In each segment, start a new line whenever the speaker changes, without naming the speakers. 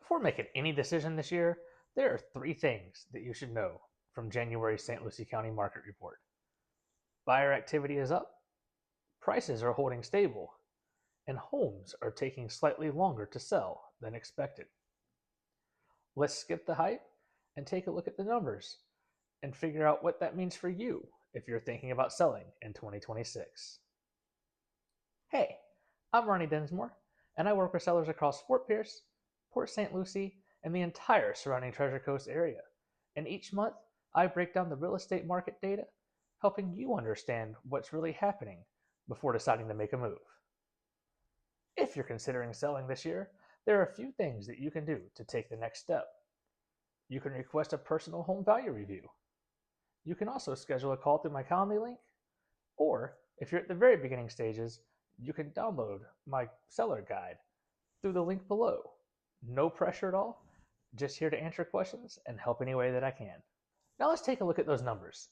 Before making any decision this year, there are 3 things that you should know from January's St. Lucie County Market Report. Buyer activity is up, prices are holding stable, and homes are taking slightly longer to sell than expected. Let's skip the hype and take a look at the numbers and figure out what that means for you if you're thinking about selling in 2026. Hey, I'm Ronnie Densmore, and I work with sellers across Fort Pierce, Port St. Lucie, and the entire surrounding Treasure Coast area. And each month, I break down the real estate market data, helping you understand what's really happening before deciding to make a move. If you're considering selling this year, there are a few things that you can do to take the next step. You can request a personal home value review. You can also schedule a call through my Calendly link, or if you're at the very beginning stages, you can download my seller guide through the link below. No pressure at all, just here to answer questions and help any way that I can. Now let's take a look at those numbers.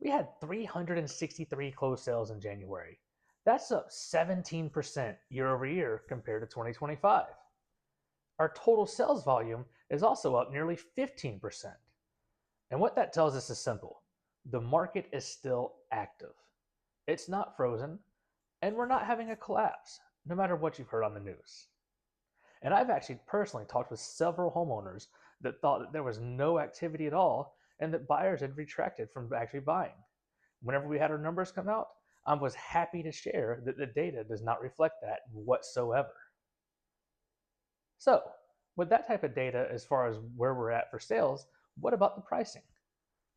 We had 363 closed sales in January. That's up 17% year over year compared to 2025. Our total sales volume is also up nearly 15%. And what that tells us is simple. The market is still active. It's not frozen, and we're not having a collapse, no matter what you've heard on the news. And I've actually personally talked with several homeowners that thought that there was no activity at all and that buyers had retracted from actually buying. Whenever we had our numbers come out, I was happy to share that the data does not reflect that whatsoever. So, with that type of data as far as where we're at for sales, what about the pricing?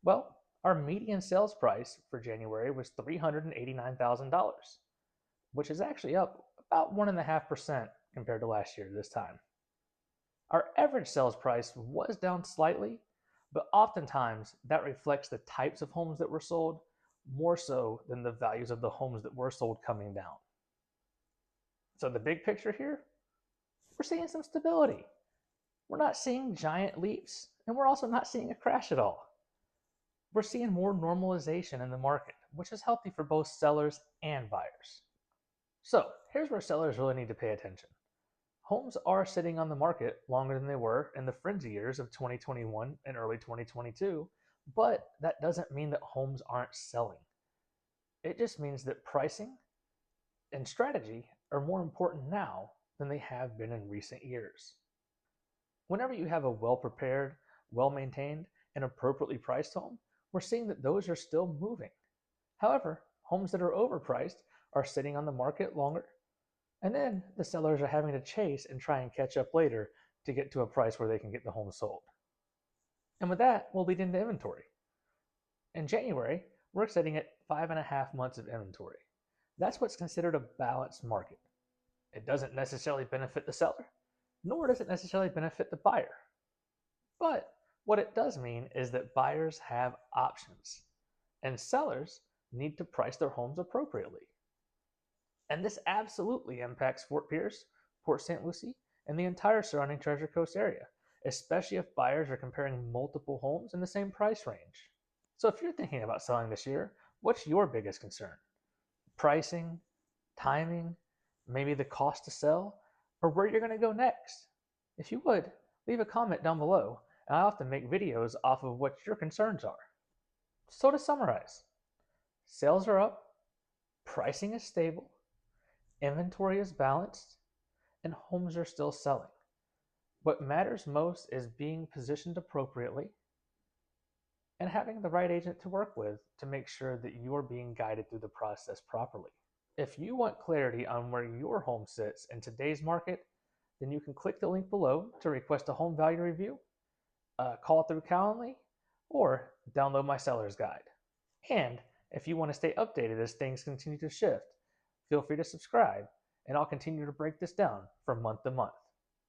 Well, our median sales price for January was $389,000, which is actually up about 1.5% compared to last year this time. Our average sales price was down slightly, but oftentimes that reflects the types of homes that were sold more so than the values of the homes that were sold coming down. So the big picture here, we're seeing some stability. We're not seeing giant leaps, and we're also not seeing a crash at all. We're seeing more normalization in the market, which is healthy for both sellers and buyers. So here's where sellers really need to pay attention. Homes are sitting on the market longer than they were in the frenzy years of 2021 and early 2022, but that doesn't mean that homes aren't selling. It just means that pricing and strategy are more important now than they have been in recent years. Whenever you have a well-prepared, well-maintained, and appropriately priced home, we're seeing that those are still moving. However, homes that are overpriced are sitting on the market longer, and then the sellers are having to chase and try and catch up later to get to a price where they can get the home sold. And with that, we'll lead into inventory. In January, we're sitting at 5.5 months of inventory. That's what's considered a balanced market. It doesn't necessarily benefit the seller, nor does it necessarily benefit the buyer. But what it does mean is that buyers have options, and sellers need to price their homes appropriately. And this absolutely impacts Fort Pierce, Port St. Lucie, and the entire surrounding Treasure Coast area, especially if buyers are comparing multiple homes in the same price range. So if you're thinking about selling this year, what's your biggest concern? Pricing, timing, maybe the cost to sell, or where you're going to go next? If you would, leave a comment down below, and I often make videos off of what your concerns are. So to summarize, sales are up, pricing is stable, inventory is balanced, and homes are still selling. What matters most is being positioned appropriately and having the right agent to work with to make sure that you are being guided through the process properly. If you want clarity on where your home sits in today's market, then you can click the link below to request a home value review, call through Calendly, or download my seller's guide. And if you want to stay updated as things continue to shift, feel free to subscribe, and I'll continue to break this down from month to month.